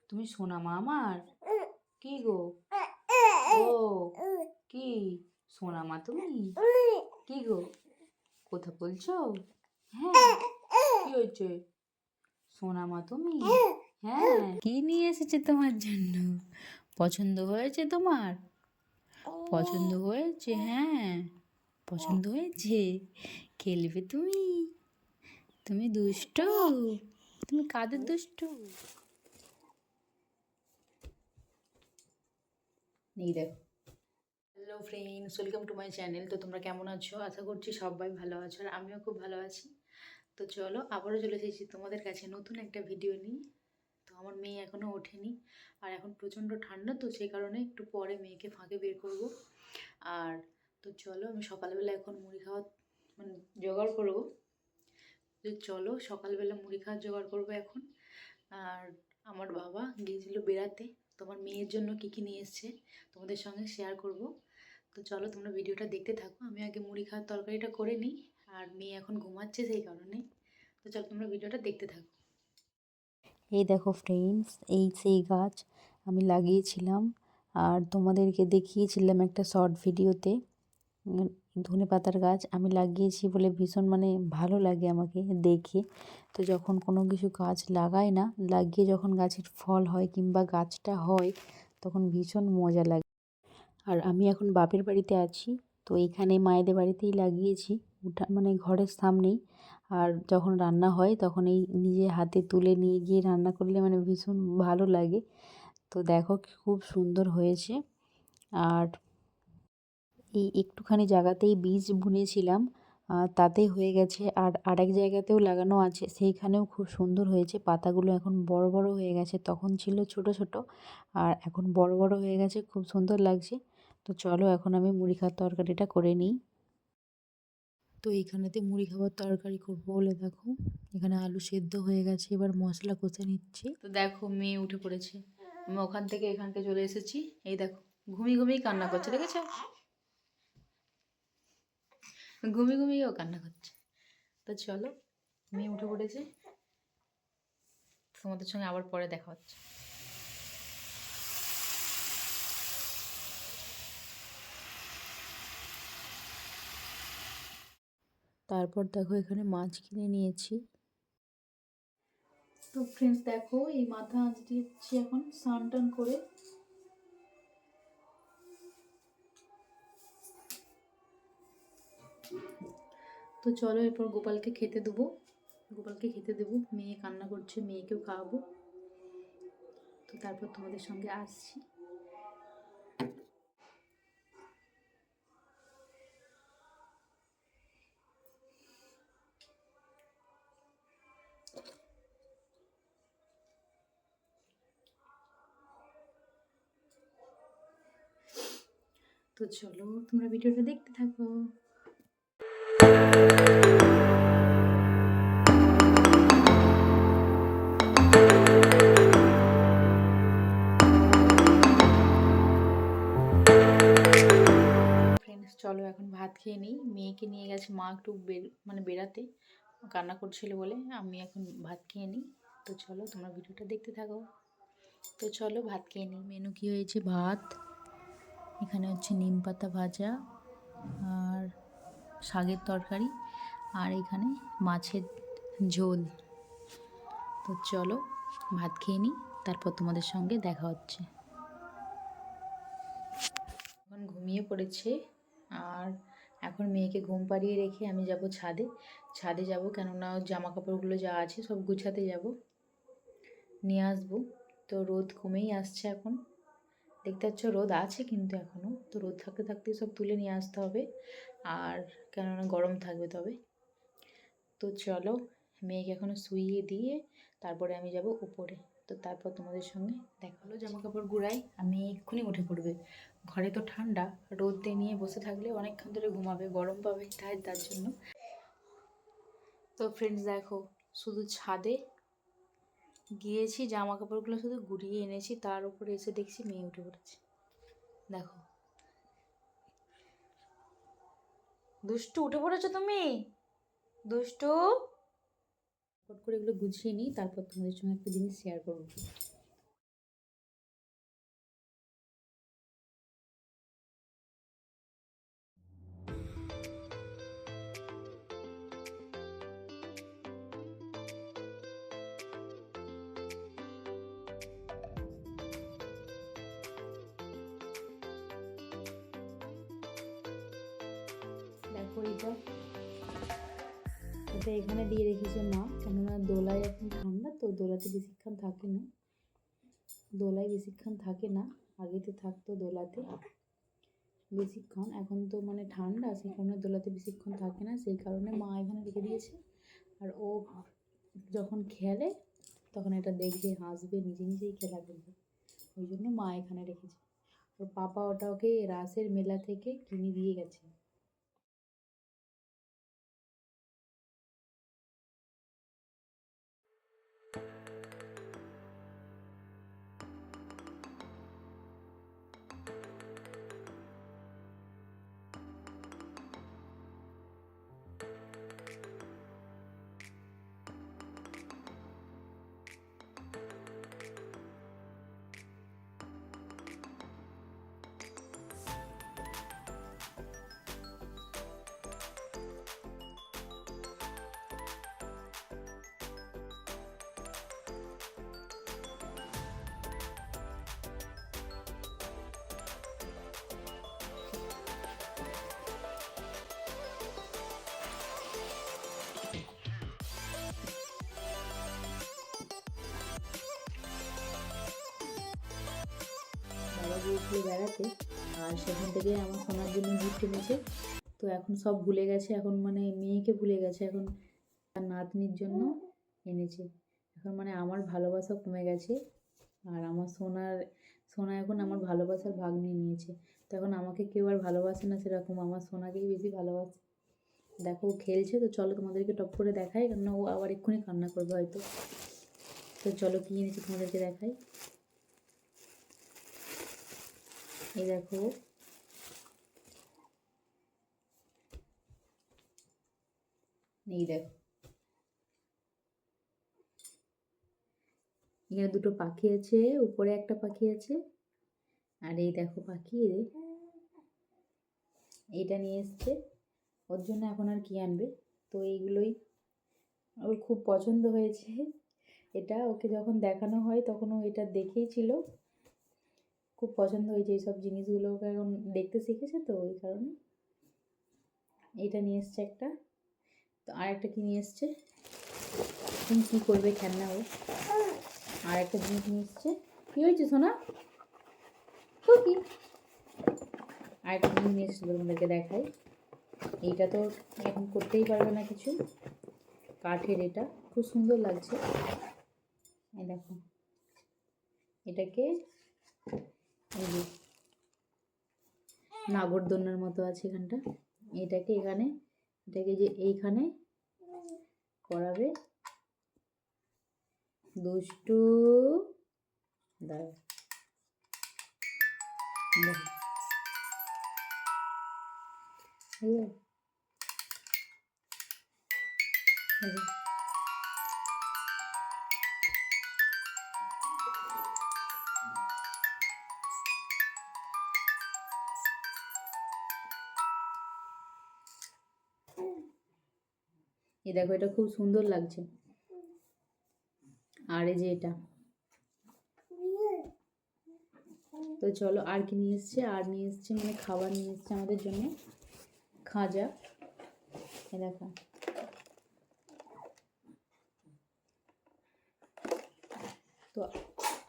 তুমি সোনা মা আমার? কি গো? ও কি সোনা মা তুমি? কি গো? কথা বলছো? হ্যাঁ, কি হয়েছে? সোনা মা তুমি? হ্যাঁ, কি নিয়ে এসেছে তোমার জন্য? পছন্দ হয়েছে তোমার? পছন্দ হয়েছে? হ্যাঁ, পছন্দ হয়েছে। খেলবে তুমি? তুমি দুষ্ট? তুমি কাদের দুষ্ট? এই দেখো। Hello friends, welcome to my channel. তো তোমরা কেমন আছো? আশা করছি সবাই ভালো আছো, আর আমিও খুব ভালো আছি। তো চলো, আবারও চলে এসেছি তোমাদের কাছে নতুন একটা ভিডিও নিয়ে। তো আমার মেয়ে এখনও ওঠেনি, আর এখন প্রচণ্ড ঠান্ডা, তো সেই কারণে একটু পরে মেয়েকে ফাঁকে বের করব। আর তো চলো, আমি সকালবেলা এখন মুড়ি খাওয়া মানে জোগাড় করবো। তো চলো, সকালবেলা মুড়ি খাওয়ার জোগাড় করবো এখন। আর আমার বাবা গিয়েছিল বেড়াতে, তো আমার মেয়ের জন্য কী কী নিয়ে এসছে তোমাদের সঙ্গে শেয়ার করব। তো চলো, তোমরা ভিডিওটা দেখতে থাকো। আমি আগে মুড়ি খাওয়ার তরকারিটা করে নিই, আর মেয়ে এখন ঘুমাচ্ছে সেই কারণে। তো চলো, তোমরা ভিডিওটা দেখতে থাকো। এই দেখো ফ্রেন্ডস, এই সেই গাছ আমি লাগিয়েছিলাম, আর তোমাদেরকে দেখিয়েছিলাম একটা শর্ট ভিডিওতে। ধনেপাতার গাছ আমি লাগিয়েছি বলে ভীষণ ভালো লাগে আমাকে দেখে। তো যখন কোনো কিছু গাছ লাগাই না, লাগিয়ে যখন গাছের ফল হয় কিংবা গাছটা হয়, তখন ভীষণ মজা লাগে। আর আমি এখন বাপের বাড়িতে আছি, তো এখানে মায়েদের বাড়িতেই লাগিয়েছি, ঘরের সামনেই। আর যখন রান্না হয় তখন এই নিজে হাতে তুলে নিয়ে গিয়ে রান্না করলে ভীষণ ভালো লাগে। তো দেখো খুব সুন্দর হয়েছে। আর এই একটুখানি জায়গাতেই বীজ বুনেছিলাম, তাতেই হয়ে গেছে। আর আরেক জায়গাতেও লাগানো আছে, সেইখানেও খুব সুন্দর হয়েছে। পাতাগুলো এখন বড় বড় হয়ে গেছে, তখন ছিল ছোট ছোট, আর এখন বড় বড় হয়ে গেছে, খুব সুন্দর লাগছে। তো চলো, এখন আমি মুড়ি খাওয়ার তরকারিটা করে নিই। তো এইখানেতে মুড়ি খাবার তরকারি করবো বলে দেখো, এখানে আলু সেদ্ধ হয়ে গেছে, এবার মশলা কষে নিচ্ছি। তো দেখো, মেয়ে উঠে পড়েছে, আমি ওখান থেকে এখানকে চলে এসেছি। এই দেখো, ঘুমিয়ে ঘুমিয়ে কান্না করছে, দেখেছো? ঘুমিয়ে ঘুমিয়েও কান্না করছে। তো চলো, মেয়ে উঠে পড়েছে, তোমাদের সঙ্গে আবার পরে দেখা হচ্ছে। তারপর দেখো, এখানে মাছ কিনে নিয়েছি। তো ফ্রেন্ডস দেখো, এই মাথা আঁচ দিচ্ছি এখন স্নান টান করে। তো চলো, এরপর গোপালকে খেতে দেবো। মেয়ে কান্না করছে, মেয়েকেও খাওয়াবো। তো তারপর তোমাদের সঙ্গে আসছি। তো চলো, তোমরা ভিডিওটা দেখতে থাকো। ফ্রেন্ডস চলো, এখন ভাত খেয়ে নিই। মেয়েকে নিয়ে গেছে মা একটু বেড়াতে, কান্না করছিল বলে। আমি এখন ভাত খেয়ে নিই। তো চলো, তোমরা ভিডিওটা দেখতে থাকো। তো চলো, ভাত খেয়ে নিই। মেনু কি হয়েছে? ভাত, এখানে হচ্ছে নিম পাতা ভাজা, আর শাকের তরকারি, আর এখানে মাছের ঝোল। তো চলো, ভাত খেয়ে নিই, তারপর তোমাদের সঙ্গে দেখা হচ্ছে। এখন ঘুমিয়ে পড়েছে, আর এখন মেয়েকে ঘুম পাড়িয়ে রেখে আমি যাব ছাদে যাব, কেননা জামা কাপড়গুলো যা আছে সব গুছাতে যাব, নিয়ে আসবো। তো রোদ কমেই আসছে এখন, দেখতে পাচ্ছ রোদ আছে কিন্তু এখনও। তো রোদ থাকতে থাকতে সব তুলে নিয়ে আসতে হবে, আর কেননা গরম থাকবে তবে। তো চলো, মেয়েকে এখনও শুইয়ে দিয়ে তারপরে আমি যাব উপরে। তো তারপর তোমাদের সঙ্গে দেখা হলো। জামা কাপড় গুড়াই, আমি এক্ষুনি উঠে পড়বে। ঘরে তো ঠান্ডা, রোদে নিয়ে বসে থাকলে অনেকক্ষণ ধরে ঘুমাবে, গরম পাবে, তার জন্য। তো ফ্রেন্ডস দেখো, শুধু ছাদে গিয়েছি, জামা কাপড়গুলো শুধু গুড়িয়ে এনেছি, তার উপরে এসে দেখছি মেয়ে উঠে পড়েছে। দেখো, দুষ্টু, উঠে পড়েছো তুমি? দুষ্টু, ফট করে এগুলো গুছিয়ে নিই, তারপর তোমাদের সঙ্গে একটা জিনিস শেয়ার করবো। দেখো এটা এখানে দিয়ে রেখেছে মা, কেননা দোলায় এখন ঠান্ডা তো দোলাতে বেশিক্ষণ থাকে না, দোলায় বেশিক্ষণ থাকে না, আগে তো থাকতো দোলাতে বেশিক্ষণ, এখন তো মানে ঠান্ডা সেই কারণে দোলাতে বেশিক্ষণ থাকে না, সেই কারণে মা এখানে রেখে দিয়েছে। আর ও যখন খেলে তখন এটা দেখবে, হাসবে, নিজে নিজেই খেলা করবে, ওই জন্য মা এখানে রেখেছে। আর পাপা ওকে রাসের মেলা থেকে কিনে দিয়ে গেছে। বাবা গিয়েছিল বেড়াতে, আর সেখান থেকে আমার সোনার জন্য গিফট এনেছে। তো এখন সব ভুলে গেছে, এখন মানে মেয়েকে ভুলে গেছে, এখন তার নাতনির জন্য এনেছে। এখন মানে আমার ভালোবাসা কমে গেছে, আর আমার সোনা এখন আমার ভালোবাসার ভাগ নিয়ে নিয়েছে। তো এখন আমাকে কেউ আর ভালোবাসে না সেরকম, আমার সোনাকেই বেশি ভালোবাসে। দেখো ও খেলছে, তো চলো তোমাদেরকে টপ করে দেখাই, কেননা ও আবার এক্ষুনি কান্না করবে হয়তো। তো চলো কী এনেছে তোমাদেরকে দেখাই। এই দেখো, এই দেখো এখানে দুটো পাখি আছে, উপরে একটা পাখি আছে, আর এই দেখো পাখি এইটা নিয়ে এসছে ওর জন্য। এখন আর কি আনবে, তো এইগুলোই ওর খুব পছন্দ হয়েছে। এটা ওকে যখন দেখানো হয় তখন ও এটা দেখেই ছিল, খুব পছন্দ হয়েছে এইসব জিনিসগুলো, ওকে এখন দেখতে শিখেছে তো ওই কারণে। এইটা নিয়ে এসছে একটা, তো আর একটা কি নিয়ে এসছে, তুমি কী করবে খেলনা ও। আর একটা জিনিস নিয়ে এসছে, কী হয়েছে সোনা, কি আর একটা জিনিস নিয়ে এসছে তোমাদেরকে দেখাই। এইটা তো এখন করতেই পারবে না কিছু, কাঠের, এটা খুব সুন্দর লাগছে। এই দেখো এটাকে এই যে নাগরদোলনার মতো আছে এখানটা, এটাকে যে এইখানে করাবে। দুষ্টু দাঁড়া, এই দেখো এটা খুব সুন্দর লাগছে। আর এই যে এটা, তো চলো আর কি নিয়ে এসছে, আর নিয়ে এসছে মানে খাবার নিয়ে এসছে আমাদের জন্য, খাজা। এই দেখো তো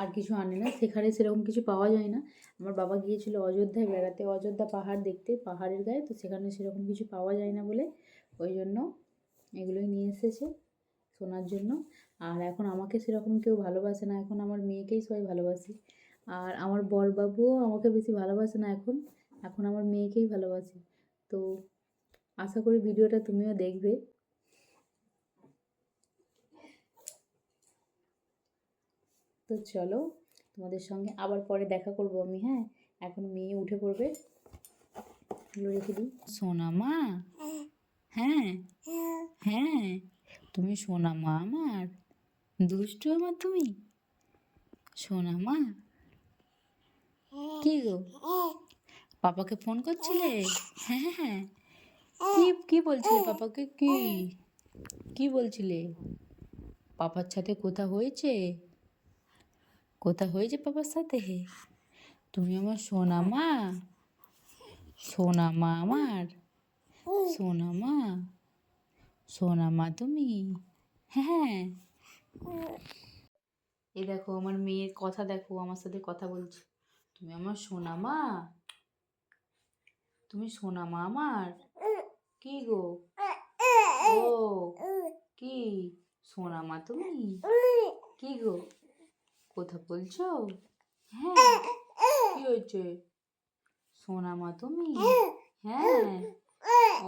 আর কিছু আনে না, সেখানে সেরকম কিছু পাওয়া যায় না। আমার বাবা গিয়েছিল অযোধ্যায় বেড়াতে, অযোধ্যা পাহাড় দেখতে, পাহাড়ের গায়ে, তো সেখানে সেরকম কিছু পাওয়া যায় না বলে ওই জন্য এগুলোই নিয়ে এসেছে শোনার জন্য। আর এখন আমাকে সেরকম কেউ ভালোবাসে না, এখন আমার মেয়েকেই সবাই ভালোবাসে। আর আমার বরবাবুও আমাকে বেশি ভালোবাসে না, এখন এখন আমার মেয়েকেই ভালোবাসে। তো আশা করি ভিডিওটা তুমিও দেখবে। তো চলো তোমাদের সঙ্গে আবার পরে দেখা করবো আমি, হ্যাঁ এখন মেয়ে উঠে পড়বে, রেখে দিই। সোনা মা, হ্যাঁ হ্যাঁ তুমি সোনা মা আমার, দুষ্টু আমার তুমি, সোনা মা। কি গো, পাপাকে ফোন করছিলে? হ্যাঁ হ্যাঁ হ্যাঁ, কি বলছিলে পাপাকে, কি বলছিলে? পাপার সাথে কোথা হয়েছে পাপার সাথে? তুমি আমার সোনা মা, সোনা মা আমার, সোনা মা, সোনা মা তুমি, হ্যাঁ। এই দেখো আমার মেয়ের কথা, দেখো আমার সাথে কথা বলছে। তুমি আমার সোনা মা, তুমি সোনা মা আমার। কি গো, ও কি সোনা মা তুমি, কি গো কথা বলছো? হ্যাঁ, কি হয়েছে? সোনা মা তুমি, হ্যাঁ।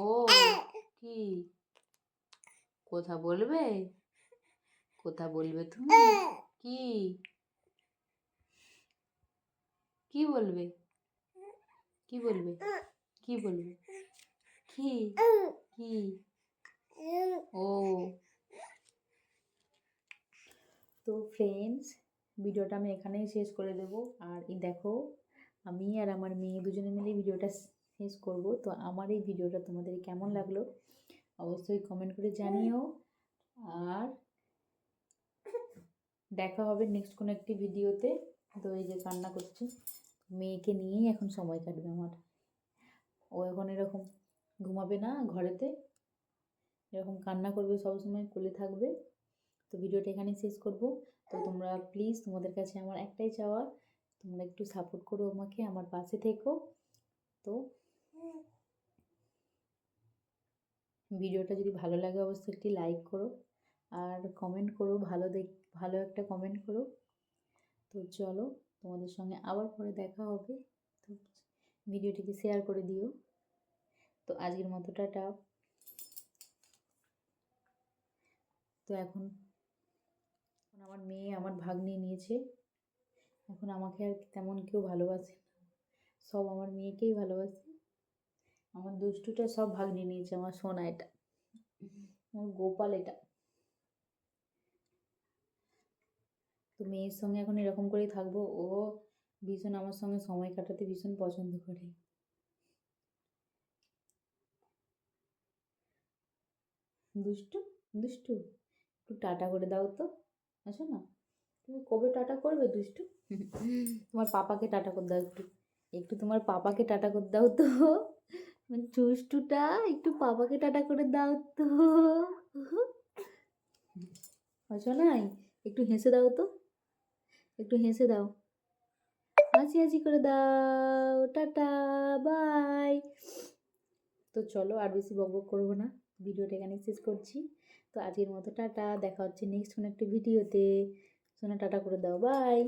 ও কি কথা বলবে, কথা বলবে তুমি? কি, কি বলবে, কি বলবে, কি বলবে, কি, কি, ও। তো ফ্রেন্ডস, ভিডিওটা আমি এখানেই শেষ করে দেব। আর এই দেখো আমি আর আমার মেয়ে দুজনে মিলে ভিডিওটা শেষ করব। তো আমার এই ভিডিওটা তোমাদের কেমন লাগলো অবশ্যই কমেন্ট করে জানিও। আর দেখা হবে নেক্সট কোনো একটি ভিডিওতে। তো এই যে কান্না করছে, মেয়েকে নিয়েই এখন সময় কাটবে আমার। ও এখন এরকম ঘুমাবে না ঘরেতে, এরকম কান্না করবে, সবসময় কোলে থাকবে। তো ভিডিওটা এখানে শেষ করব। তো তোমরা প্লিজ, তোমাদের কাছে আমার একটাই চাওয়া, তোমরা একটু সাপোর্ট করো আমাকে, আমার পাশে থেকো। তো ভিডিওটা যদি ভালো লাগে অবশ্যই একটি লাইক করো আর কমেন্ট করো, ভালো একটা কমেন্ট করো। তো চলো, তোমাদের সঙ্গে আবার পরে দেখা হবে। তো ভিডিওটিকে শেয়ার করে দিও। তো আজকের মতো টাটা। তো এখন আমার মেয়ে আমার ভাগ নিয়ে নিয়েছে, এখন আমাকে আর তেমন কেউ ভালোবাসে না, সব আমার মেয়েকেই ভালোবাসে। আমার দুষ্টুটা সব ভাগ নিয়ে নিয়েছে, আমার সোনা এটা, আমার গোপাল এটা। তো মেয়ের সঙ্গে এখন এরকম করেই থাকবো। ও ভীষণ আমার সঙ্গে সময় কাটাতে ভীষণ পছন্দ করে। দুষ্টু, দুষ্টু একটু টাটা করে দাও তো, আসো না। তুমি কবে টাটা করবে দুষ্টু? তোমার পাপাকে টাটা করে দাও, একটু একটু তোমার পাপাকে টাটা করে দাও তো। দুষ্টুটা একটু পাপাকে টাটা করে দাও তো। আসো নাই, একটু হেসে দাও তো, একটু হেসে দাও, হাসি হাসি করে দাও, টাটা, বাই। তো চলো আর বেশি বকবক করবো না, ভিডিওটা এখানে শেষ করছি। তো আজকের মতো টাটা, দেখা হচ্ছে নেক্সট কোনো একটা ভিডিওতে। শোনা টাটা করে দাও, বাই।